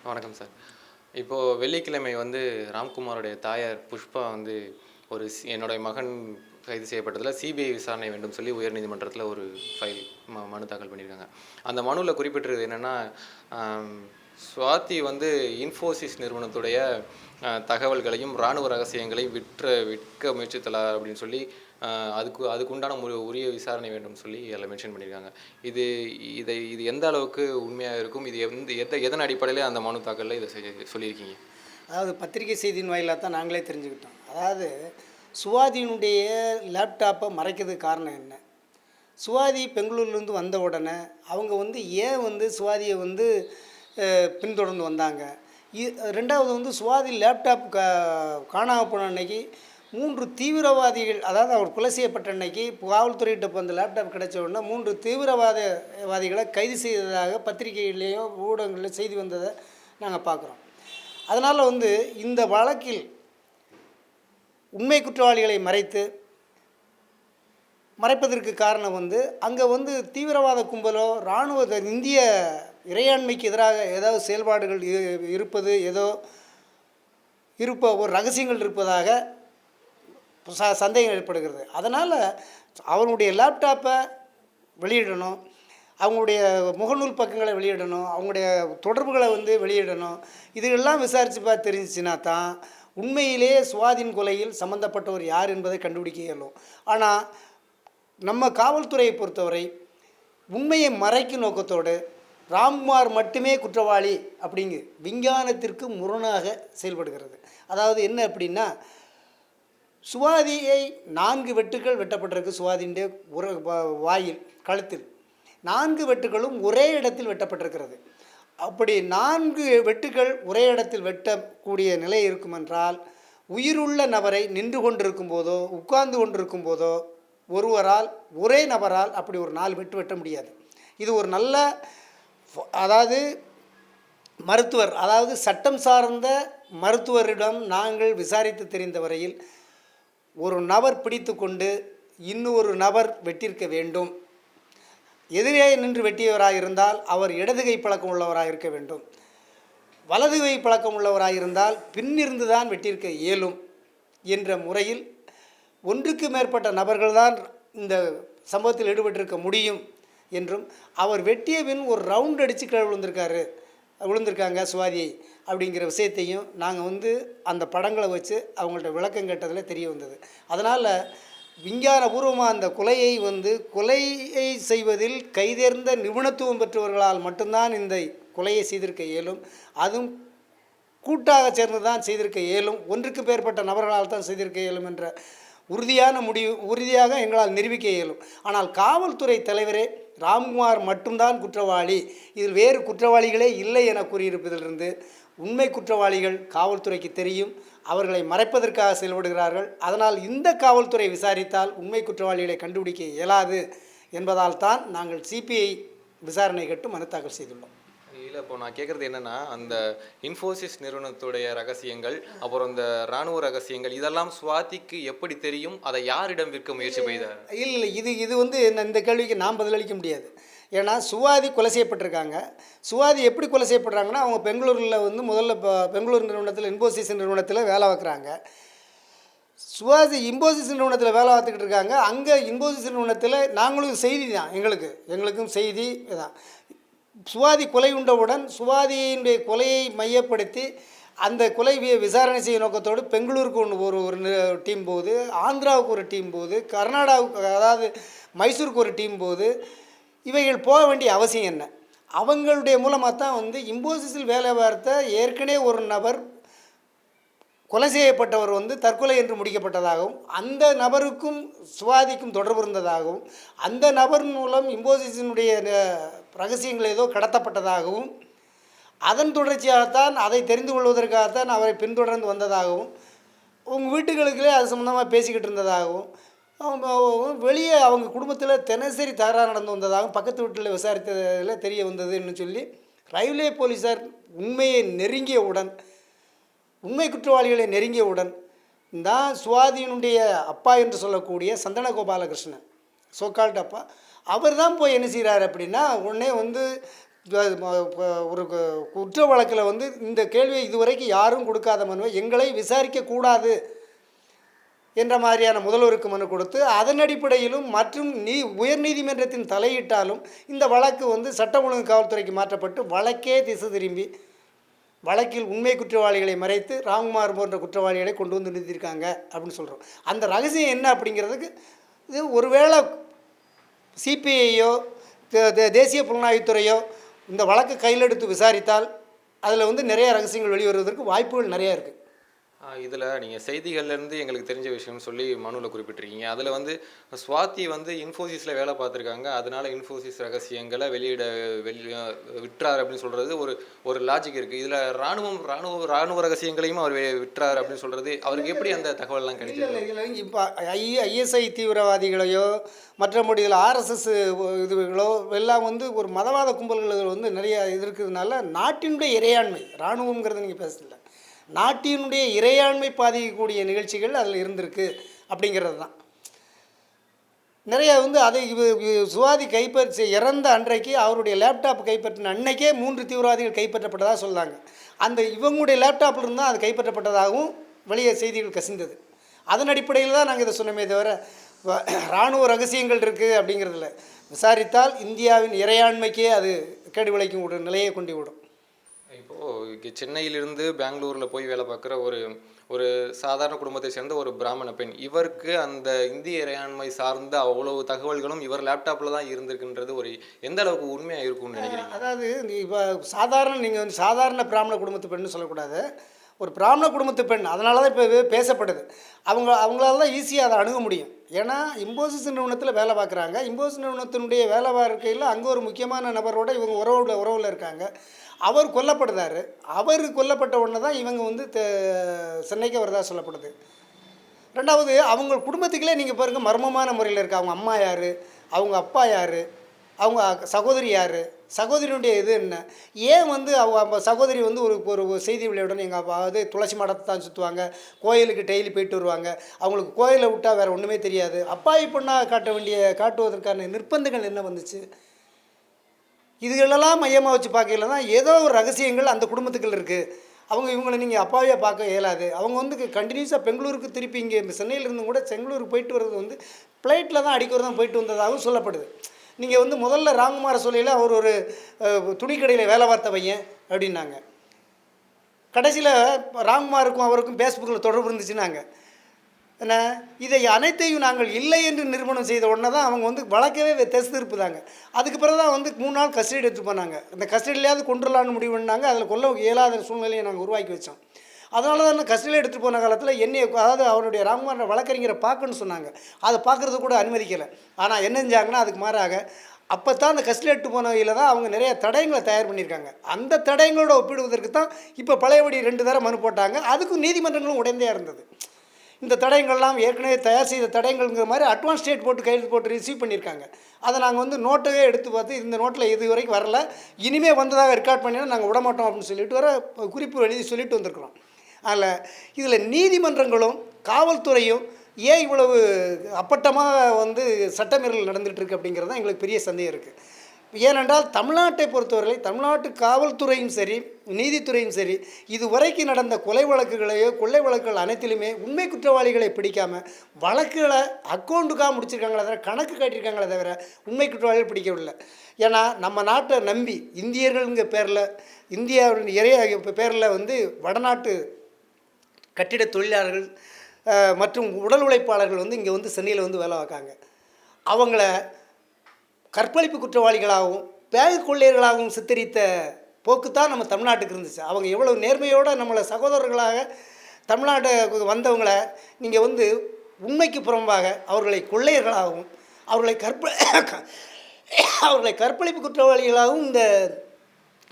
வணக்கம் சார். இப்போது வெள்ளிக்கிழமை வந்து ராம்குமாரோடைய தாயார் புஷ்பா வந்து என்னுடைய மகன் கைது செய்யப்பட்டதில் சிபிஐ விசாரணை வேண்டும் சொல்லி உயர்நீதிமன்றத்தில் ஒரு ஃபைல் மனு தாக்கல் பண்ணியிருக்காங்க. அந்த மனுவில் குறிப்பிட்டிருக்கிறது என்னென்னா, சுவாதி வந்து இன்ஃபோசிஸ் நிறுவனத்துடைய தகவல்களையும் இராணுவ ரகசியங்களையும் விற்க முயற்சித்தலார் அப்படின்னு சொல்லி அதுக்குண்டான உரிய விசாரணை வேண்டும் சொல்லி அதில் மென்ஷன் பண்ணியிருக்காங்க. இது எந்த அளவுக்கு உண்மையாக இருக்கும்? இது எதன் அடிப்படையில் அந்த மனு தாக்கலில் இதை சொல்லியிருக்கீங்க? அதாவது பத்திரிகை செய்தியின் வாயிலாக தான் நாங்களே தெரிஞ்சுக்கிட்டோம். அதாவது சுவாதியினுடைய லேப்டாப்பை மறைக்கிறதுக்கு காரணம் என்ன? சுவாதி பெங்களூர்லேருந்து வந்த உடனே அவங்க வந்து ஏன் வந்து சுவாதியை வந்து பின்தொடர்ந்து வந்தாங்க? ரெண்டாவது வந்து சுவாதி லேப்டாப் காணாமல் போன அன்னைக்கு 3 தீவிரவாதிகள், அதாவது அவர் கொலை செய்யப்பட்ட அன்னைக்கு காவல்துறையிட்ட இப்போ அந்த லேப்டாப் கிடைச்ச உடனே 3 தீவிரவாதிகளை கைது செய்ததாக பத்திரிகைகள்லேயோ ஊடகங்களில் செய்தி வந்ததை நாங்கள் பார்க்குறோம். அதனால் வந்து இந்த வழக்கில் உண்மை குற்றவாளிகளை மறைப்பதற்கு காரணம் வந்து அங்கே வந்து தீவிரவாத கும்பலோ இராணுவ இந்திய இறையாண்மைக்கு எதிராக ஏதாவது செயல்பாடுகள் ஒரு ரகசியங்கள் இருப்பதாக சந்தேகம் ஏற்படுகிறது. அதனால் அவனுடைய லேப்டாப்பை வெளியிடணும், அவங்களுடைய முகநூல் பக்கங்களை வெளியிடணும், அவங்களுடைய தொடர்புகளை வந்து வெளியிடணும். இதெல்லாம் விசாரித்து பார்த்து தெரிஞ்சிச்சுன்னா தான் உண்மையிலே சுவாதின் கொலையில் சம்மந்தப்பட்டவர் யார் என்பதை கண்டுபிடிக்க இயலும். ஆனால் நம்ம காவல்துறையை பொறுத்தவரை உண்மையை மறைக்கும் நோக்கத்தோடு ராம்குமார் மட்டுமே குற்றவாளி அப்படிங்கு விஞ்ஞானத்திற்கு முரணாக செயல்படுகிறது. அதாவது என்ன அப்படின்னா, சுவாதியை 4 வெட்டுக்கள் வெட்டப்பட்டிருக்கு. சுவாதியுடைய வாயில், கழுத்தில் 4 வெட்டுகளும் ஒரே இடத்தில் வெட்டப்பட்டிருக்கிறது. அப்படி 4 வெட்டுக்கள் ஒரே இடத்தில் வெட்டக்கூடிய நிலை இருக்குமென்றால், உயிருள்ள நபரை நின்று கொண்டிருக்கும் போதோ உட்கார்ந்து கொண்டிருக்கும் போதோ ஒரே நபரால் அப்படி ஒரு 4 வெட்டு வெட்ட முடியாது. இது ஒரு நல்ல, அதாவது மருத்துவர், அதாவது சட்டம் சார்ந்த மருத்துவரிடம் நாங்கள் விசாரித்து தெரிந்த வரையில் ஒரு நபர் பிடித்து கொண்டு இன்னொரு நபர் வெட்டியிருக்க வேண்டும். எதிரே நின்று வெட்டியவராக இருந்தால் அவர் இடதுகை பழக்கம் உள்ளவராக இருக்க வேண்டும். வலதுகை பழக்கம் உள்ளவராக இருந்தால் பின்னிருந்து தான் வெட்டியிருக்க இயலும் என்ற முறையில் ஒன்றுக்கு மேற்பட்ட நபர்கள்தான் இந்த சம்பவத்தில் ஈடுபட்டிருக்க முடியும் என்றும், அவர் வெட்டிய பின் ஒரு ரவுண்ட் அடித்து கீழே விழுந்திருக்காங்க சுவாதியை அப்படிங்கிற விஷயத்தையும் நாங்கள் வந்து அந்த படங்களை வச்சு அவங்கள்ட்ட விளக்கம் கேட்டதில் தெரிய வந்தது. அதனால் விஞ்ஞானபூர்வமாக அந்த கொலையை செய்வதில் கைதேர்ந்த நிபுணத்துவம் பெற்றவர்களால் மட்டும்தான் இந்த கொலையை செய்திருக்க இயலும். அதுவும் கூட்டாக சேர்ந்து தான் செய்திருக்க இயலும். ஒன்றுக்கு மேற்பட்ட நபர்களால் தான் செய்திருக்க இயலும் என்ற உறுதியாக எங்களால் நிரூபிக்க இயலும். ஆனால் காவல்துறை தலைவரே ராம்குமார் மட்டும்தான் குற்றவாளி, இதில் வேறு குற்றவாளிகளே இல்லை என கூறியிருப்பதிலிருந்து உண்மை குற்றவாளிகள் காவல்துறைக்கு தெரியும், அவர்களை மறைப்பதற்காக செயல்படுகிறார்கள். அதனால் இந்த காவல்துறை விசாரித்தால் உண்மை குற்றவாளிகளை கண்டுபிடிக்க இயலாது என்பதால் தான் நாங்கள் சிபிஐ விசாரணை கேட்டு மனு தாக்கல் செய்துள்ளோம். இல்லை, இப்போ நான் கேட்குறது என்னென்னா, அந்த இன்ஃபோசிஸ் நிறுவனத்துடைய ரகசியங்கள், அப்புறம் இந்த இராணுவ ரகசியங்கள், இதெல்லாம் சுவாதிக்கு எப்படி தெரியும்? அதை யாரிடம் விற்க முயற்சி செய்தார்? இல்லை, இது வந்து இந்த கேள்விக்கு நான் பதிலளிக்க முடியாது. ஏன்னா சுவாதி கொலை செய்யப்பட்டிருக்காங்க. சுவாதி எப்படி கொலை செய்யப்படுறாங்கன்னா, அவங்க பெங்களூரில் வந்து முதல்ல பெங்களூர் நிறுவனத்தில் இன்ஃபோசிஸ் நிறுவனத்தில் வேலை பார்க்குறாங்க. சுவாதி இன்ஃபோசிஸ் நிறுவனத்தில் வேலை பார்த்துக்கிட்டு இருக்காங்க. அங்கே இன்ஃபோசிஸ் நிறுவனத்தில் நாங்களும் செய்தி தான், எங்களுக்கும் செய்தி தான். சுவாதி கொலை உண்டவுடன் சுவாதியினுடைய கொலையை மையப்படுத்தி அந்த கொலை விசாரணை செய்யும் நோக்கத்தோடு பெங்களூருக்கு ஒரு டீம் போகுது, ஆந்திராவுக்கு ஒரு டீம் போகுது, கர்நாடகாவுக்கு, அதாவது மைசூருக்கு ஒரு டீம் போகுது. இவைகள் போக வேண்டிய அவசியம் என்ன? அவங்களுடைய மூலமாக தான் வந்து இன்ஃபோசிஸில் வேலை பார்த்த ஏற்கனவே ஒரு நபர் கொலை செய்யப்பட்டவர் வந்து தற்கொலை என்று முடிக்கப்பட்டதாகவும், அந்த நபருக்கும் சுவாதிக்கும் தொடர்பு இருந்ததாகவும், அந்த நபர் மூலம் இன்ஃபோசிஸினுடைய ரகசியங்கள் ஏதோ கடத்தப்பட்டதாகவும், அதன் தொடர்ச்சியாகத்தான் அதை தெரிந்து கொள்வதற்காகத்தான் அவரை பின்தொடர்ந்து வந்ததாகவும், உங்கள் வீட்டுகளுக்குள்ளே அது சம்மந்தமாக பேசிக்கிட்டு இருந்ததாகவும், வெளியே அவங்க குடும்பத்தில் தினசரி தகராறு நடந்து வந்ததாகவும் பக்கத்து வீட்டில் விசாரித்ததில் தெரிய வந்ததுன்னு சொல்லி ரயில்வே போலீஸார் உண்மை குற்றவாளிகளை நெருங்கியவுடன் தான் சுவாதியினுடைய அப்பா என்று சொல்லக்கூடிய சந்தன கோபாலகிருஷ்ணன், சோகால்ட் அப்பா, அவர் தான் போய் என்ன செய்கிறார் அப்படின்னா, உடனே வந்து ஒரு குற்ற வழக்கில் வந்து இந்த கேள்வியை இதுவரைக்கும் யாரும் கொடுக்காத மனுவை எங்களை விசாரிக்கக்கூடாது என்ற மாதிரியான முதல்வருக்கு மனு கொடுத்து அதன் அடிப்படையிலும் மற்றும் உயர்நீதிமன்றத்தின் தலையிட்டாலும் இந்த வழக்கு வந்து சட்டம் ஒழுங்கு காவல்துறைக்கு மாற்றப்பட்டு வழக்கே திசை திரும்பி வழக்கில் உண்மை குற்றவாளிகளை மறைத்து ராம்குமார் போன்ற குற்றவாளிகளை கொண்டு வந்து நிறுத்தியிருக்காங்க அப்படின்னு சொல்கிறோம். அந்த ரகசியம் என்ன அப்படிங்கிறதுக்கு இது ஒருவேளை சிபிஐயோ தேசிய புலனாய்வுத்துறையோ இந்த வழக்கு கையில் எடுத்து விசாரித்தால் அதில் வந்து நிறைய ரகசியங்கள் வெளிவருவதற்கு வாய்ப்புகள் நிறையா இருக்குது. இதில் நீங்கள் செய்திகள்லேருந்து எங்களுக்கு தெரிஞ்ச விஷயம்னு சொல்லி மனுவில் குறிப்பிட்டிருக்கீங்க. அதில் வந்து ஸ்வாதி வந்து இன்ஃபோசிஸில் வேலை பார்த்துருக்காங்க, அதனால இன்ஃபோசிஸ் ரகசியங்களை விட்டுறார் அப்படின்னு சொல்கிறது ஒரு லாஜிக் இருக்குது. இதில் ராணுவ ரகசியங்களையும் அவர் விட்டுறார் அப்படின்னு சொல்கிறது அவருக்கு எப்படி அந்த தகவல்லாம் கிடைச்சது? இல்லை இப்போ ஐஎஸ்ஐ தீவிரவாதிகளையோ மற்றபடி இதில் ஆர்எஸ்எஸ் இதுகளோ எல்லாம் வந்து ஒரு மதவாத கும்பல்கள் வந்து நிறைய இது இருக்கிறதுனால நாட்டினுடைய இறையாண்மை இராணுவங்கிறது நீங்கள் பேசல, நாட்டினுடைய இறையாண்மை பாதிக்கக்கூடிய நிகழ்ச்சிகள் அதில் இருந்திருக்கு அப்படிங்கிறது தான். நிறைய வந்து அதை சுவாதி கைப்பற்றி இறந்த அன்றைக்கு அவருடைய லேப்டாப் கைப்பற்றின அன்னைக்கே 3 தீவிரவாதிகள் கைப்பற்றப்பட்டதாக சொன்னாங்க. அந்த இவங்களுடைய லேப்டாப்பில் இருந்தால் அது கைப்பற்றப்பட்டதாகவும் வெளியே செய்திகள் கசிந்தது. அதன் அடிப்படையில் தான் நாங்கள் இதை சொன்னோமே தவிர இராணுவ ரகசியங்கள் இருக்குது அப்படிங்கிறதில்ல. விசாரித்தால் இந்தியாவின் இறையாண்மைக்கே அது கேடு விளைக்கும் ஒரு நிலையை கொண்டு விடும். இப்போது சென்னையிலிருந்து பெங்களூரில் போய் வேலை பார்க்குற ஒரு சாதாரண குடும்பத்தை சேர்ந்த ஒரு பிராமண பெண், இவருக்கு அந்த இந்திய இறையாண்மை சார்ந்த அவ்வளவு தகவல்களும் இவர் லேப்டாப்பில் தான் இருந்திருக்குன்றது எந்த அளவுக்கு உண்மையாக இருக்கும்னு நினைக்கிறீங்க? அதாவது இப்போ நீங்கள் வந்து சாதாரண பிராமண குடும்பத்து பெண்ணு சொல்லக்கூடாது, ஒரு பிராமண குடும்பத்து பெண், அதனால தான் இப்போ பேசப்படுது. அவங்களால தான் ஈஸியாக அதை அணுக முடியும். ஏன்னா இம்போசிஸ் நிறுவனத்தில் வேலை பார்க்குறாங்க. இம்போசிஸ் நிறுவனத்தினுடைய வேலை பார்க்கையில் அங்கே ஒரு முக்கியமான நபரோட இவங்க உறவில் இருக்காங்க. அவர் கொல்லப்படுறாரு. அவர் கொல்லப்பட்ட உடனே தான் இவங்க வந்து சென்னைக்கு வரதா சொல்லப்படுது. ரெண்டாவது அவங்க குடும்பத்துக்குள்ளே நீங்கள் பாருங்கள் மர்மமான முறையில் இருக்குது. அவங்க அம்மா யார், அவங்க அப்பா யார், அவங்க சகோதரி யார், சகோதரியுடைய இது என்ன, ஏன் வந்து அவங்க சகோதரி வந்து ஒரு செய்தி விளையாடணும், எங்கள் அப்பா வந்து துளசி மடத்தை தான் சுற்றுவாங்க, கோயிலுக்கு டெய்லி போயிட்டு வருவாங்க, அவங்களுக்கு கோயிலை விட்டால் வேறு ஒன்றுமே தெரியாது, அப்பாவி பொண்ணாக காட்டுவதற்கான நிர்பந்தங்கள் என்ன வந்துச்சு, இதுகளெல்லாம் மையமாக வச்சு பார்க்கல தான் ஏதோ ஒரு ரகசியங்கள் அந்த குடும்பத்துக்குள்ள இருக்குது. இவங்களை நீங்கள் அப்பாவியாக பார்க்க இயலாது. அவங்க வந்து கண்டினியூஸாக பெங்களூருக்கு திருப்பி இங்கே சென்னையிலேருந்து கூட பெங்களூருக்கு போயிட்டு வர்றது வந்து ஃப்ளைட்டில் தான் அடிக்கிறது தான் போயிட்டு வந்ததாகவும் சொல்லப்படுது. நீங்கள் வந்து முதல்ல ராம்குமார சொல்லையில் அவர் ஒரு துணிக்கடையில் வேலை பார்த்த பையன் அப்படின்னாங்க. கடைசியில் ராம்குமாருக்கும் அவருக்கும் ஃபேஸ்புக்கில் தொடர்பு இருந்துச்சுன்னாங்க. என்ன இதை அனைத்தையும் நாங்கள் இல்லை என்று நிரூபணம் செய்த உடனே தான் அவங்க வந்து வழக்கவே திருப்புதாங்க. அதுக்கு பிறகு தான் வந்து 3 நாள் கஸ்டடி எடுத்து போனாங்க. இந்த கஸ்டடியிலேயாவது கொண்டுலான்னு முடிவு பண்ணாங்க. அதில் கொல்ல இயலாத சூழ்நிலையை நாங்கள் உருவாக்கி வச்சோம். அதனால தான் கஸ்டடியில் எடுத்துகிட்டு போன காலத்தில் அதாவது அவருடைய ராம்குமார் வழக்கறிஞரை பார்க்கணுன்னு சொன்னாங்க. அதை பார்க்குறது கூட அனுமதிக்கலை. ஆனால் என்ன செஞ்சாங்கன்னா அதுக்கு மாறாக அப்போ தான் அந்த கஸ்டடி எடுத்து போனவையில் தான் அவங்க நிறைய தடயங்களை தயார் பண்ணியிருக்காங்க. அந்த தடயங்களோட ஒப்பிடுவதற்கு தான் இப்போ பழையபடி 2 தடவை மனு போட்டாங்க. அதுக்கும் நீதிமன்றங்களும் உடந்தையாக இருந்தது. இந்த தடயங்கள்லாம் ஏற்கனவே தயார் செய்த தடயங்கள்ங்கிற மாதிரி அட்வான்ஸ் டேட் போட்டு கையெழுத்து போட்டு ரிசீவ் பண்ணியிருக்காங்க. அதை நாங்கள் வந்து நோட்டவே எடுத்து பார்த்து இந்த நோட்டில் இது வரைக்கும் வரல, இனிமேல் வந்ததாக ரெக்கார்ட் பண்ணினா நாங்கள் விடமாட்டோம் அப்படின்னு சொல்லிட்டு குறிப்பு எழுதி சொல்லிட்டு வந்திருக்கிறோம். அதில் இதில் நீதிமன்றங்களும் காவல்துறையும் ஏன் இவ்வளவு அப்பட்டமாக வந்து சட்டமீறல் நடந்துகிட்ருக்கு அப்படிங்கிறது தான் எங்களுக்கு பெரிய சந்தேகம் இருக்குது. ஏனென்றால் தமிழ்நாட்டை பொறுத்தவரை தமிழ்நாட்டு காவல்துறையும் சரி நீதித்துறையும் சரி இதுவரைக்கும் நடந்த கொலை வழக்குகளையோ கொள்ளை வழக்குகள் அனைத்திலுமே உண்மை குற்றவாளிகளை பிடிக்காமல் வழக்குகளை அக்கௌண்ட்டுக்காக முடிச்சிருக்காங்களே தவிர கணக்கு காட்டியிருக்காங்களே தவிர உண்மை குற்றவாளிகள் பிடிக்கவில்லை. ஏன்னா நம்ம நாட்டை நம்பி இந்தியர்கள்ங்கிற பேரில் இந்தியாவின் பேரில் வந்து வடநாட்டு கட்டிட தொழிலாளர்கள் மற்றும் உடல் உழைப்பாளர்கள் வந்து இங்கே வந்து சென்னையில் வந்து வேலை பார்க்காங்க. அவங்கள கற்பழிப்பு குற்றவாளிகளாகவும் பேகு கொள்ளையர்களாகவும் சித்தரித்த போக்கு தான் நம்ம தமிழ்நாட்டுக்கு இருந்துச்சு. அவங்க எவ்வளோ நேர்மையோடு நம்மளை சகோதரர்களாக தமிழ்நாட்டுக்கு வந்தவங்களை நீங்கள் வந்து உண்மைக்கு புறம்பாக அவர்களை கொள்ளையர்களாகவும் அவர்களை கற்பழிப்பு குற்றவாளிகளாகவும் இந்த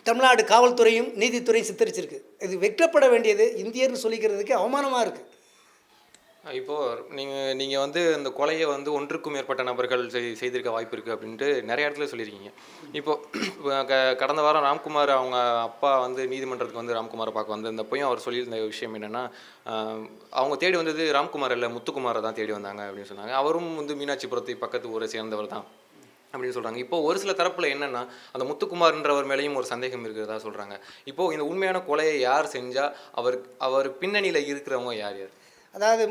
தமிழ்நாடு காவல்துறையும் நீதித்துறையும் சித்தரிச்சிருக்கு. இது வெட்கப்பட வேண்டியது, இந்தியர்னு சொல்லிக்கிறதுக்கு அவமானமாக இருக்குது. இப்போது நீங்கள் வந்து இந்த கொலையை வந்து ஒன்றுக்கும் மேற்பட்ட நபர்கள் செய்திருக்க வாய்ப்பு இருக்குது அப்படின்ட்டு நிறைய இடத்துல சொல்லியிருக்கீங்க. இப்போது கடந்த வாரம் ராம்குமார் அவங்க அப்பா வந்து நீதிமன்றத்துக்கு வந்து ராம்குமாரை பார்க்க வந்திருந்தப்பையும் அவர் சொல்லியிருந்த விஷயம் என்னென்னா, அவங்க தேடி வந்தது ராம்குமார் இல்லை முத்துக்குமாரை தான் தேடி வந்தாங்க அப்படின்னு சொன்னாங்க. அவரும் வந்து மீனாட்சிபுரத்தை பக்கத்து ஊரை சேர்ந்தவர் தான். அப்படின்னு சொல்கிறாங்க. இப்போ ஒரு சில தரப்பில் என்னென்னா, அந்த முத்துக்குமார்ன்றவர் மேலேயும் ஒரு சந்தேகம் இருக்கிறதா சொல்கிறாங்க. இப்போது இந்த உண்மையான கொலையை யார் செஞ்சால் அவர் பின்னணியில் இருக்கிறவங்க யார் யார்? அதாவது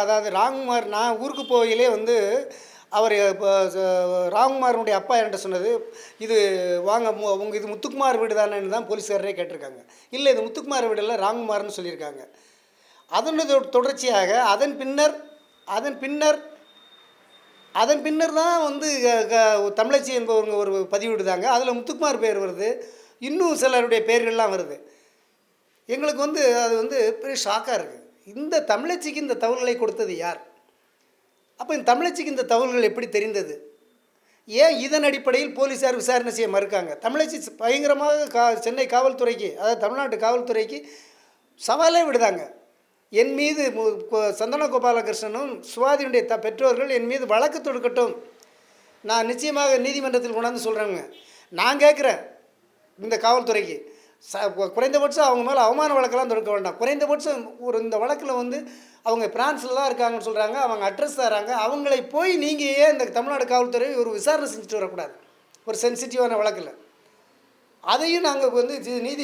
அதாவது ராம்குமார், நான் ஊருக்கு போகையிலே வந்து அவர் இப்போ ராம்குமாரனுடைய அப்பா என்கிட்ட சொன்னது, இது வாங்க உங்கள் இது முத்துக்குமார் வீடு தானேன்னு தான் போலீஸ்காரரே கேட்டிருக்காங்க. இல்லை, இது முத்துக்குமார் வீடு இல்லை, ராம்குமார்னு சொல்லியிருக்காங்க. அதனுடைய தொடர்ச்சியாக அதன் பின்னர் தான் வந்து தமிழச்சி என்பவங்க ஒரு பதிவிடுதாங்க. அதில் முத்துக்குமார் பேர் வருது, இன்னும் சிலருடைய பெயர்கள்லாம் வருது. எங்களுக்கு வந்து அது வந்து பெரிய ஷாக்காக இருக்குது. இந்த தமிழச்சிக்கு இந்த தகவல்களை கொடுத்தது யார்? அப்போ இந்த தமிழச்சிக்கு இந்த தகவல்கள் எப்படி தெரிந்தது? ஏன் இதன் அடிப்படையில் போலீஸார் விசாரணை செய்ய மறுக்காங்க? தமிழச்சி பயங்கரமாக சென்னை காவல்துறைக்கு, அதாவது தமிழ்நாட்டு காவல்துறைக்கு சவாலே விடுதாங்க. என் மீது சந்தன கோபாலகிருஷ்ணனும் சுவாதியுடைய பெற்றோர்கள் என் மீது வழக்கு தொடுக்கட்டும், நான் நிச்சயமாக நீதிமன்றத்தில் கொண்டாந்து சொல்கிறேங்க. நான் கேட்குறேன் இந்த காவல்துறைக்கு, குறைந்தபட்சம் அவங்க மேலே அவமான வழக்கெல்லாம் தொடுக்க வேண்டாம். குறைந்தபட்சம் இந்த வழக்கில் வந்து அவங்க பிரான்ஸில் தான் இருக்காங்கன்னு சொல்கிறாங்க, அவங்க அட்ரஸ் தராங்க, அவங்களை போய் நீங்கள் ஏன் இந்த தமிழ்நாடு காவல்துறை ஒரு விசாரணை செஞ்சுட்டு வரக்கூடாது? ஒரு சென்சிட்டிவான வழக்கில் அதையும் நாங்கள் வந்து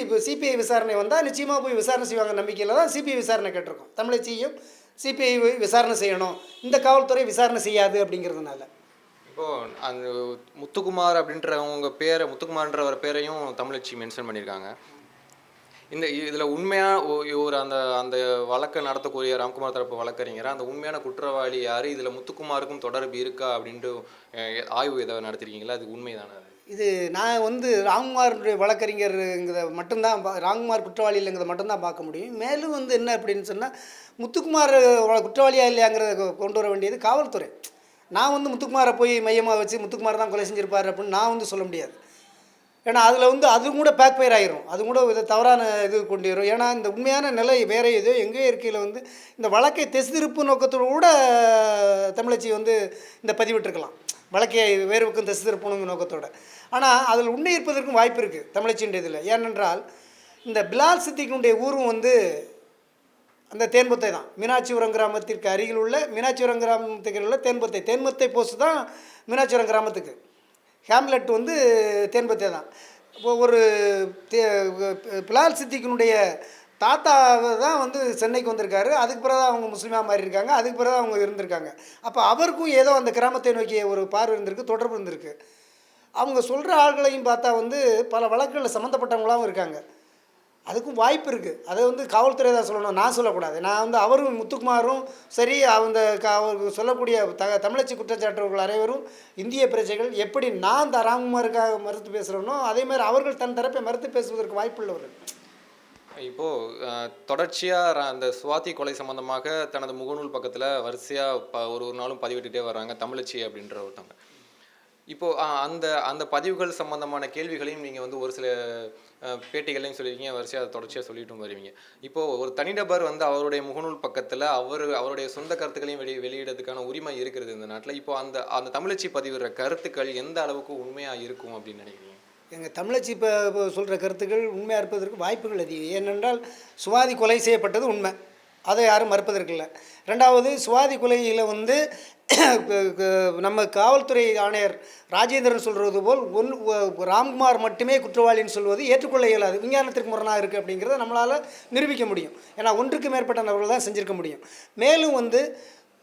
இப்போ சிபிஐ விசாரணை வந்தால் நிச்சயமாக போய் விசாரணை செய்வாங்க நம்பிக்கையில் தான் சிபிஐ விசாரணை கேட்டிருக்கோம். தமிழச்சியும் சிபிஐ விசாரணை செய்யணும், இந்த காவல்துறை விசாரணை செய்யாது அப்படிங்கிறதுனால. இப்போது அந்த முத்துக்குமார் அப்படின்றவங்க பேரை, முத்துக்குமார்ன்றவர் பேரையும் தமிழச்சி மென்ஷன் பண்ணியிருக்காங்க. இதில் உண்மையாக ஒரு அந்த அந்த வழக்கை நடத்தக்கூடிய ராம்குமார் தரப்பு வழக்கறிஞர், அந்த உண்மையான குற்றவாளி யார், இதில் முத்துக்குமாருக்கும் தொடர்பு இருக்கா அப்படின்ட்டு ஆய்வு ஏதாவது நடத்திருக்கீங்களா? அது உண்மைதானே? இது நான் வந்து ராம்குமாருடைய வழக்கறிஞருங்கிறத மட்டும்தான், ராம்குமார் குற்றவாளி இல்லைங்கிறத மட்டும்தான் பார்க்க முடியும். மேலும் வந்து என்ன அப்படின்னு சொன்னால், முத்துக்குமார் குற்றவாளியாக இல்லையாங்கிறத கொண்டு வர வேண்டியது காவல்துறை. நான் வந்து முத்துக்குமாரை போய் மையமாக வச்சு முத்துக்குமார் தான் கொலை செஞ்சிருப்பார் அப்படின்னு நான் வந்து சொல்ல முடியாது. ஏன்னா அதில் வந்து அது கூட பேக் ஃபயர் ஆகிரும், அது கூட இது தவறான இது கொண்டு வரும். ஏன்னா இந்த உண்மையான நிலை வேறு ஏதோ எங்கேயோ இருக்கையில் வந்து இந்த வழக்கை திசைதிருப்பு நோக்கத்தோடு கூட தமிழச்சி வந்து இந்த பதிவிட்டிருக்கலாம், வழக்கை வேறு பக்கம் திசைதிருப்பணுங்க நோக்கத்தோடு. ஆனால் அதில் உண்மை இருப்பதற்கும் வாய்ப்பு இருக்குது தமிழச்சின்ற இதில். ஏனென்றால் இந்த பிலால் சித்திக்கினுடைய ஊரும் வந்து அந்த தேன்பொத்தை தான், மீனாட்சிபுரம் கிராமத்திற்கு அருகில் உள்ள மீனாட்சிபுரம் கிராமத்துக்கு உள்ள தேன்பொத்தை போஸ்ட் தான் மீனாட்சிபுரம் கிராமத்துக்கு. ஹேம்லெட் வந்து தேன்பொத்தை தான். இப்போ ஒரு பிலால் சித்திக்கினுடைய தாத்தா தான் வந்து சென்னைக்கு வந்திருக்காரு. அதுக்கு பிறகு அவங்க முஸ்லீமாக மாறி இருக்காங்க, அதுக்கு பிறகு அவங்க இருந்திருக்காங்க. அப்போ அவருக்கும் ஏதோ அந்த கிராமத்தை நோக்கிய ஒரு பார்வை இருந்திருக்கு, தொடர்பு இருந்திருக்கு. அவங்க சொல்கிற ஆள்களையும் பார்த்தா வந்து பல வழக்குகளில் சம்மந்தப்பட்டவங்களாகவும் இருக்காங்க. அதுக்கும் வாய்ப்பு இருக்குது. அதை வந்து காவல்துறை தான் சொல்லணும், நான் சொல்லக்கூடாது. நான் வந்து அவரும் முத்துக்குமாரும் சரி, அந்த அவர் சொல்லக்கூடிய தமிழச்சி குற்றச்சாட்டுகள் அனைவரும் இந்திய பிரஜைகள். எப்படி நான் ராம்குமாருக்காக மறுத்து பேசுகிறேனோ அதே மாதிரி அவர்கள் தன் தரப்பை மறுத்து பேசுவதற்கு வாய்ப்பு உள்ளவர்கள். இப்போது தொடர்ச்சியாக அந்த சுவாதி கொலை சம்மந்தமாக தனது முகநூல் பக்கத்தில் வரிசையாக ஒரு நாளும் பதிவிட்டுட்டே வர்றாங்க தமிழச்சி அப்படின்ற ஒருத்தவங்க. இப்போது அந்த அந்த பதிவுகள் சம்மந்தமான கேள்விகளையும் நீங்கள் வந்து ஒரு சில பேட்டிகளையும் சொல்லியிருக்கீங்க, வரிசையாக தொடர்ச்சியாக சொல்லிட்டும் வருவீங்க. இப்போது ஒரு தனிநபர் வந்து அவருடைய முகநூல் பக்கத்தில் அவருடைய சொந்த கருத்துக்களையும் வெளியிடறதுக்கான உரிமை இருக்கிறது இந்த நாட்டில். இப்போது அந்த தமிழச்சி பதிவிடுற கருத்துக்கள் எந்த அளவுக்கு உண்மையாக இருக்கும் அப்படின்னு நினைக்கிறீங்க? எங்கள் தமிழச்சி இப்போ சொல்கிற கருத்துக்கள் உண்மையாக இருப்பதற்கு வாய்ப்புகள் அதிகம். ஏனென்றால் சுவாதி கொலை செய்யப்பட்டது உண்மை, அதை யாரும் மறுப்பதற்கில்லை. ரெண்டாவது, சுவாதி கொலையில் வந்து நம்ம காவல்துறை ஆணையர் ராஜேந்திரன் சொல்கிறது போல் ராம்குமார் மட்டுமே குற்றவாளின்னு சொல்வது ஏற்றுக்கொள்ள இயலாது, விஞ்ஞானத்திற்கு முரணாக இருக்குது அப்படிங்கிறத நம்மளால் நிரூபிக்க முடியும். ஏன்னா ஒன்றுக்கு மேற்பட்ட நபர்கள் தான் செஞ்சுருக்க முடியும். மேலும் வந்து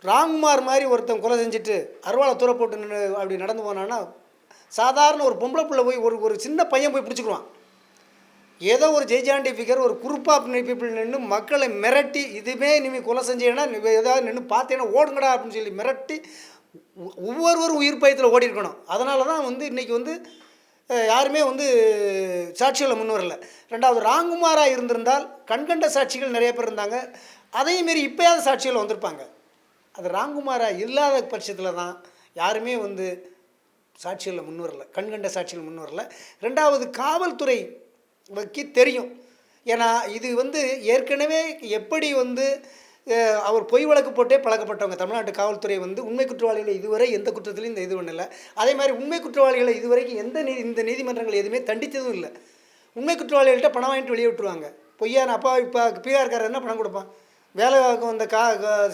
ராம்குமார் மாதிரி ஒருத்தன் கொலை செஞ்சுட்டு அருவாளை தூர போட்டு அப்படி நடந்து போனான்னா, சாதாரண ஒரு பொம்பளை பிள்ளை போய் ஒரு சின்ன பையன் போய் பிடிச்சிக்குவான். ஏதோ ஒரு ஜெய்ஜாண்டி ஃபிகர், ஒரு குரூப் ஆஃப் பீப்புள் நின்று மக்களை மிரட்டி, இதுவே நீங்கள் கொலை செஞ்சீங்கன்னா ஏதாவது நின்று பார்த்தீங்கன்னா ஓடுங்கடா அப்படின்னு சொல்லி மிரட்டி ஒவ்வொருவரும் உயிர் பயத்தில் ஓடி இருக்கணும். அதனால தான் வந்து இன்றைக்கி வந்து யாருமே வந்து சாட்சிகளை முன் வரல. ரெண்டாவது, ராம்குமாராக இருந்திருந்தால் கண்கண்ட சாட்சிகள் நிறைய பேர் இருந்தாங்க, அதையும் மாரி இப்போயாவது சாட்சிகள் வந்திருப்பாங்க. அது ராம்குமாராக இல்லாத பட்சத்தில் தான் யாருமே வந்து சாட்சிகளில் முன் வரல, கண்கண்ட சாட்சிகள் முன் வரல. ரெண்டாவது, காவல்துறை தெரியும். ஏன்னா இது வந்து ஏற்கனவே எப்படி வந்து அவர் பொய் வழக்கு போட்டே பழக்கப்பட்டவங்க தமிழ்நாட்டு காவல்துறை வந்து உண்மை குற்றவாளிகளை இதுவரை எந்த குற்றத்திலையும் இந்த இது பண்ணலை. அதே மாதிரி உண்மை குற்றவாளிகளை இதுவரைக்கும் இந்த நீதிமன்றங்கள் எதுவுமே தண்டித்ததும் இல்லை. உண்மை குற்றவாளிகள்கிட்ட பணம் வாங்கிட்டு வெளியே விட்டுருவாங்க. பொய்யான அப்பா இப்போ பிஆர்காரர் என்ன பணம் கொடுப்பான், வேலை வந்த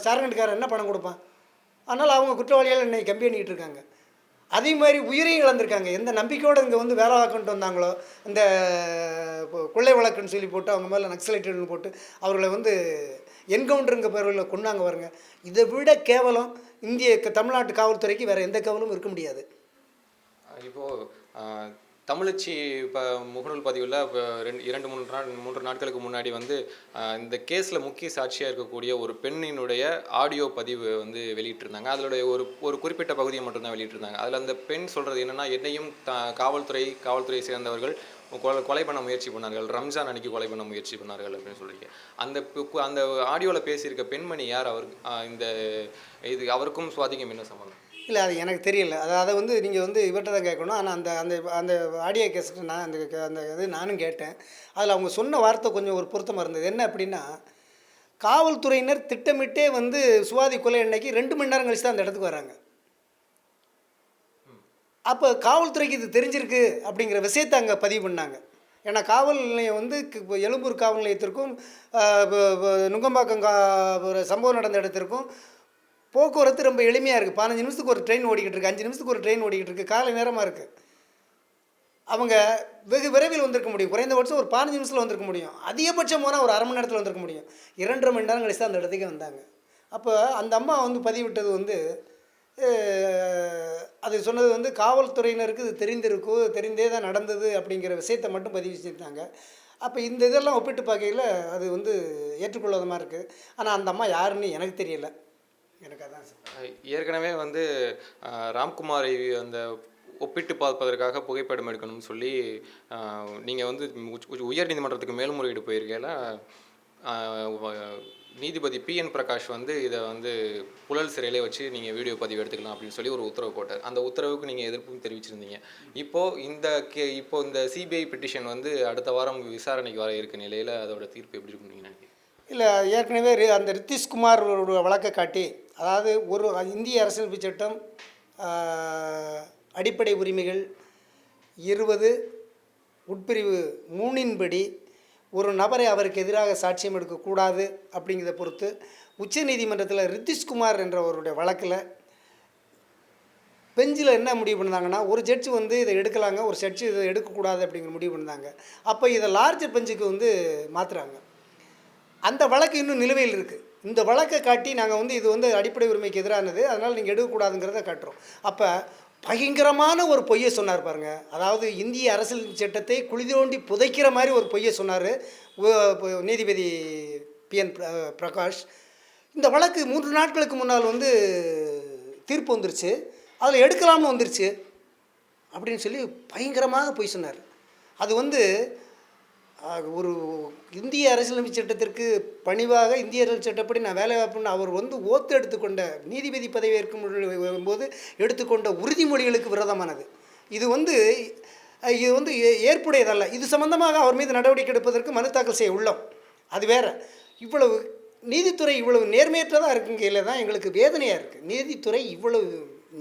சார்கண்ட்காரர் என்ன பணம் கொடுப்பான். அதனால் அவங்க குற்றவாளிகள் இன்னைக்கு கம்பி பண்ணிக்கிட்டு இருக்காங்க. அதே மாதிரி உயிரையும் இழந்திருக்காங்க. எந்த நம்பிக்கையோடு இங்கே வந்து வேலை பார்க்கணுன்ட்டு வந்தாங்களோ, இந்த கொள்ளை வழக்குன்னு சொல்லி போட்டு அவங்க மேலே நக்சலைட்டுன்னு போட்டு அவர்களை வந்து என்கவுண்டருங்க பேரில் கொன்னாங்க பாருங்க. இதை விட கேவலம் தமிழ்நாட்டு காவல்துறைக்கு வேறு எந்த கேவலமும் இருக்க முடியாது. இப்போது தமிழச்சி இப்போ முகநூல் பதிவில் இப்போ 3 நாட்களுக்கு முன்னாடி வந்து இந்த கேஸில் முக்கிய சாட்சியாக இருக்கக்கூடிய ஒரு பெண்ணினுடைய ஆடியோ பதிவு வந்து வெளியிட்டிருந்தாங்க. அதனுடைய ஒரு குறிப்பிட்ட பகுதியை மட்டும்தான் வெளியிட்டிருந்தாங்க. அதில் அந்த பெண் சொல்கிறது என்னென்னா, என்னையும் காவல்துறையை சேர்ந்தவர்கள் கொலை பண்ண முயற்சி பண்ணார்கள், ரம்ஜான் அன்னைக்கு கொலை பண்ண முயற்சி பண்ணார்கள் அப்படின்னு சொல்லியிருக்கேன். அந்த ஆடியோவில் பேசியிருக்க பெண்மணி யார்? அவருக்கும் சுவாதிக்கும் என்ன சம்பந்தம்? இல்லை, அது எனக்கு தெரியல. அதை வந்து நீங்கள் வந்து இவர்கிட்ட தான் கேட்கணும். ஆனால் அந்த அந்த அந்த ஆடியோ கேசட்டு நான் அந்த இது நானும் கேட்டேன். அதில் அவங்க சொன்ன வார்த்தை கொஞ்சம் ஒரு பொருத்தமாக இருந்தது. என்ன அப்படின்னா, காவல்துறையினர் திட்டமிட்டே வந்து சுவாதி கொலை அன்னைக்கு 2 மணி நேரம் கழிச்சு தான் அந்த இடத்துக்கு வராங்க. அப்போ காவல்துறைக்கு இது தெரிஞ்சிருக்கு அப்படிங்கிற விஷயத்தை அங்கே பதிவு பண்ணாங்க. ஏன்னா காவல் நிலையம் வந்து எழும்பூர் காவல் நிலையத்திற்கும் நுங்கம்பாக்கம் ஒரு சம்பவம் நடந்த இடத்திற்கும் போக்குவரத்து ரொம்ப எளிமையாக இருக்குது. 15 நிமிஷத்துக்கு ஒரு ட்ரெயின் ஓடிக்கிட்டு இருக்குது, 5 நிமிஷத்துக்கு ஒரு ட்ரெயின் ஓடிக்கிட்டு இருக்குது, காலை நேரமாக இருக்குது. அவங்க வெகு விரைவில் வந்திருக்க முடியும். குறைந்தபட்சம் ஒரு 15 நிமிஷத்தில் வந்திருக்க முடியும். அதிகபட்சம் போனால் ஒரு 1/2 மணி நேரத்தில் வந்திருக்க முடியும். 2.5 மணி நேரம் கழிச்சு தான் அந்த இடத்துக்கே வந்தாங்க. அப்போ அந்த அம்மா வந்து பதிவிட்டது வந்து அது சொன்னது வந்து காவல்துறையினருக்கு இது தெரிந்தே தான் நடந்தது அப்படிங்கிற விஷயத்தை மட்டும் பதிவு செஞ்சுருந்தாங்க. அப்போ இந்த இதெல்லாம் ஒப்பிட்டு பார்க்கையில் அது வந்து ஏற்றுக்கொள்ளாத மாதிரி இருக்குது. ஆனால் அந்த அம்மா யாருன்னு எனக்கு தெரியலை. எனக்கு அதான் ஏற்கனவே வந்து ராம்குமாரை அந்த ஒப்பிட்டு பார்ப்பதற்காக புகைப்படம் எடுக்கணும்னு சொல்லி நீங்கள் வந்து உயர் நீதிமன்றத்துக்கு மேல்முறையீடு போயிருக்கையில் நீதிபதி PN பிரகாஷ் வந்து இதை வந்து புழல் சிறையிலே வச்சு நீங்கள் வீடியோ பதிவு எடுத்துக்கலாம் அப்படின்னு சொல்லி ஒரு உத்தரவு போட்டார். அந்த உத்தரவுக்கு நீங்கள் எதிர்ப்பும் தெரிவிச்சிருந்தீங்க. இப்போது இந்த CBI பெட்டிஷன் வந்து அடுத்த வாரம் விசாரணைக்கு வர இருக்க நிலையில் அதோட தீர்ப்பு எப்படி இருக்குன்னு நீங்கள் நினைக்கிறீங்க? இல்லை, ஏற்கனவே அந்த ரித்திஷ்குமார் வழக்கை காட்டி, அதாவது ஒரு இந்திய அரசியலமைப்பு சட்டம் அடிப்படை உரிமைகள் 20 உட்பிரிவு 3 படி ஒரு நபரை அவருக்கு எதிராக சாட்சியம் எடுக்கக்கூடாது அப்படிங்கிறத பொறுத்து உச்சநீதிமன்றத்தில் ரித்திஷ்குமார் என்றவருடைய வழக்கில் பெஞ்சில் என்ன முடிவு பண்ணாங்கன்னா, ஒரு ஜட்ஜு வந்து இதை எடுக்கலாங்க, ஒரு ஜட்ஜு இதை எடுக்கக்கூடாது அப்படிங்கிற முடிவு பண்ணாங்க. அப்போ இதை லார்ஜர் பெஞ்சுக்கு வந்து மாற்றுறாங்க. அந்த வழக்கு இன்னும் நிலுவையில் இருக்குது. இந்த வழக்கை காட்டி நாங்கள் வந்து இது வந்து அடிப்படை உரிமைக்கு எதிரானது, அதனால் நீங்கள் எடுக்கக்கூடாதுங்கிறத காட்டுறோம். அப்போ பயங்கரமான ஒரு பொய்யை சொன்னார் பாருங்கள். அதாவது இந்திய அரசியல் சட்டத்தை குழி தோண்டி புதைக்கிற மாதிரி ஒரு பொய்யை சொன்னார் நீதிபதி PN பிரகாஷ். இந்த வழக்கு 3 நாட்களுக்கு முன்னால் வந்து தீர்ப்பு வந்துருச்சு, அதில் எடுக்கலாம்னு வந்துருச்சு அப்படின்னு சொல்லி பயங்கரமாக பொய் சொன்னார். அது வந்து ஒரு இந்திய அரசியலமைப்பு சட்டத்திற்கு பணிவாக இந்திய அரசியல் சட்டப்படி நான் வேலை வாய்ப்புன்னு அவர் வந்து ஓத்து எடுத்துக்கொண்ட நீதிபதி பதவி ஏற்கும் போது எடுத்துக்கொண்ட உறுதிமொழிகளுக்கு விரோதமானது. இது வந்து ஏற்புடையதல்ல. இது சம்பந்தமாக அவர் மீது நடவடிக்கை எடுப்பதற்கு மனு தாக்கல் செய்ய உள்ளோம். அது வேறு. இவ்வளவு நீதித்துறை இவ்வளவு நேர்மையற்றதாக இருக்குங்கையில் தான் எங்களுக்கு வேதனையாக இருக்குது. நீதித்துறை இவ்வளவு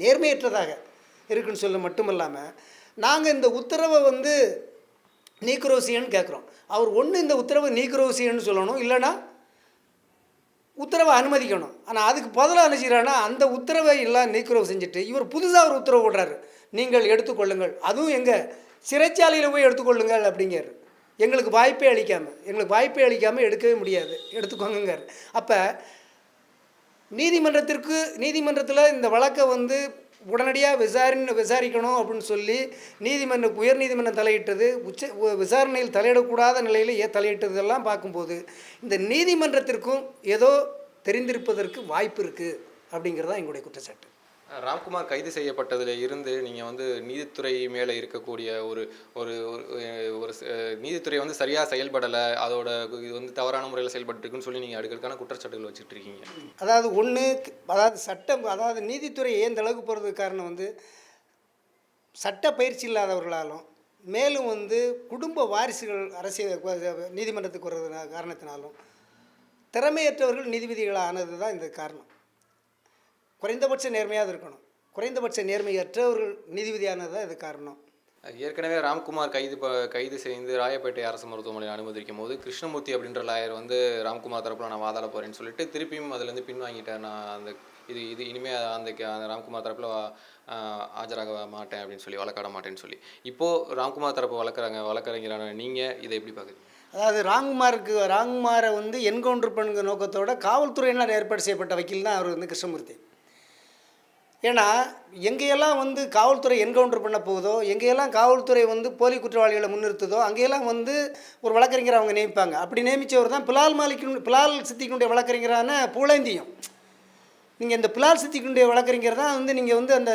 நேர்மையற்றதாக இருக்குன்னு சொல்ல மட்டுமல்லாமல், நாங்கள் இந்த உத்தரவை வந்து நீக்குரோசியன்னு கேட்குறோம். அவர் ஒன்று இந்த உத்தரவை நீக்குரோசியன்னு சொல்லணும், இல்லைன்னா உத்தரவை அனுமதிக்கணும். ஆனால் அதுக்கு பதிலாக என்ன செய்கிறான்னா, அந்த உத்தரவை எல்லாம் நீக்குறவு செஞ்சுட்டு இவர் புதுசாக ஒரு உத்தரவு போடுறாரு, நீங்கள் எடுத்துக்கொள்ளுங்கள், அதுவும் எங்கள் சிறைச்சாலையில் போய் எடுத்துக்கொள்ளுங்கள் அப்படிங்கிறார். எங்களுக்கு வாய்ப்பே அளிக்காமல் எடுக்கவே முடியாது, எடுத்துக்கோங்கார். அப்போ நீதிமன்றத்தில் இந்த வழக்கை வந்து உடனடியாக விசாரிக்கணும் அப்படின்னு சொல்லி உயர் நீதிமன்றம் தலையிட்டது. விசாரணையில் தலையிடக்கூடாத நிலையில் தலையிட்டதெல்லாம் பார்க்கும்போது இந்த நீதிமன்றத்திற்கும் ஏதோ தெரிந்திருப்பதற்கு வாய்ப்பு இருக்குது அப்படிங்கிறது தான் எங்களுடைய குற்றச்சாட்டு. ராம்குமார் கைது செய்யப்பட்டதில் இருந்து நீங்கள் வந்து நீதித்துறை மேலே இருக்கக்கூடிய ஒரு நீதித்துறை வந்து சரியாக செயல்படலை, அதோட இது வந்து தவறான முறையில் செயல்பட்டுருக்குன்னு சொல்லி நீங்கள் அடுக்கடுக்கான குற்றச்சாட்டுகள் வச்சுட்டு இருக்கீங்க. அதாவது நீதித்துறை ஏந்த அளவுக்கு போகிறதுக்கு காரணம் வந்து சட்ட பயிற்சி இல்லாதவர்களாலும், மேலும் வந்து குடும்ப வாரிசுகள் நீதிமன்றத்துக்கு வர்றது காரணத்தினாலும் திறமையற்றவர்கள் நீதிபதிகள் ஆனது தான் இந்த காரணம். குறைந்தபட்ச நேர்மையாக இருக்கணும். குறைந்தபட்ச நேர்மையற்றவர்கள் நீதிபதியானது தான் இது காரணம். ஏற்கனவே ராம்குமார் கைது செய்து ராயப்பேட்டை அரசு மருத்துவமனையில் அனுமதிக்கும் போது கிருஷ்ணமூர்த்தி அப்படின்ற லாயர் வந்து ராம்குமார் தரப்பில் நான் வாதாட போகிறேன்னு சொல்லிட்டு திருப்பியும் அதுலேருந்து பின்வாங்கிட்டேன், நான் அந்த இது இது இனிமேல் அந்த ராம்குமார் தரப்பில் ஆஜராக மாட்டேன் அப்படின்னு சொல்லி வழக்காட மாட்டேன்னு சொல்லி. இப்போது ராம்குமார் தரப்பு வழக்கறிஞரான நீங்கள் இதை எப்படி பார்க்குறீங்க? அதாவது ராம்குமாரை வந்து என்கவுண்டர் பண்ணுங்க நோக்கத்தோட காவல்துறையினர் ஏற்பாடு செய்யப்பட்ட வக்கீல் தான் அவர் வந்து கிருஷ்ணமூர்த்தி. ஏன்னா எங்கேயெல்லாம் வந்து காவல்துறை என்கவுண்டர் பண்ண போகுதோ, எங்கேயெல்லாம் காவல்துறை வந்து போலி குற்றவாளிகளை முன்னிறுத்துதோ, அங்கேயெல்லாம் வந்து ஒரு வழக்கறிஞர் அவங்க நியமிப்பாங்க. அப்படி நியமித்தவர் தான் பிலால் சித்திக்குடைய வழக்கறிஞரான புகழேந்தியும். நீங்கள் இந்த பிலால் சித்திக்குடைய வழக்கறிஞர் தான் வந்து நீங்கள் வந்து அந்த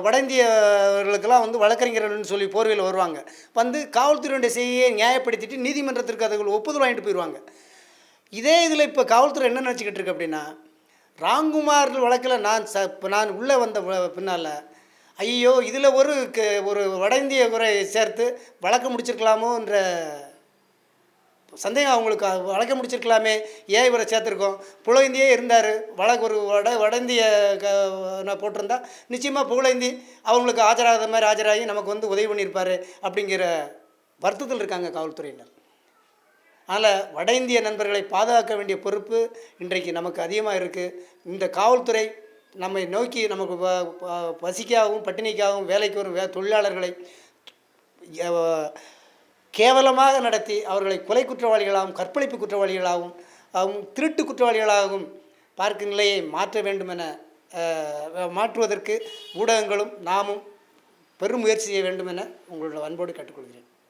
வட இந்தியர்களுக்கெல்லாம் வந்து வழக்கறிஞர்கள்னு சொல்லி போர்வையில் வருவாங்க. வந்து காவல்துறையுடைய செய்தியை நியாயப்படுத்திட்டு நீதிமன்றத்திற்கு அதுக்கு ஒப்புதல் வாங்கிட்டு போயிடுவாங்க. இதே இதில் இப்போ காவல்துறை என்ன நினச்சிக்கிட்டு இருக்கு அப்படின்னா, ராம்குமார் வழக்கில் நான் உள்ளே வந்த பின்னால் ஐயோ இதில் ஒரு வட இந்திய முறை சேர்த்து வழக்கு முடிச்சிருக்கலாமோன்ற சந்தேகம் அவங்களுக்கு. வழக்க முடிச்சிருக்கலாமே, ஏன் இவரை சேர்த்துருக்கோம், புகழேந்தியே இருந்தார், ஒரு வட இந்திய போட்டிருந்தா நிச்சயமாக புகழேந்தி அவங்களுக்கு ஆஜராகாத மாதிரி ஆஜராகி நமக்கு வந்து உதவி பண்ணியிருப்பார் அப்படிங்கிற வருத்தத்தில் இருக்காங்க காவல்துறையினர். அதனால் வட இந்திய நண்பர்களை பாதுகாக்க வேண்டிய பொறுப்பு இன்றைக்கு நமக்கு அதிகமாக இருக்குது. இந்த காவல்துறை நம்மை நோக்கி நமக்கு பசிக்காகவும் பட்டினிக்காகவும் வேலைக்கு வரும் தொழிலாளர்களை கேவலமாக நடத்தி அவர்களை கொலை குற்றவாளிகளாகவும் கற்பழிப்பு குற்றவாளிகளாகவும் திருட்டு குற்றவாளிகளாகவும் பார்க்கும் நிலையை மாற்ற வேண்டும் என மாற்றுவதற்கு ஊடகங்களும் நாமும் பெரும் முயற்சி செய்ய வேண்டும் என உங்களோட அன்போடு கேட்டுக்கொள்கிறேன்.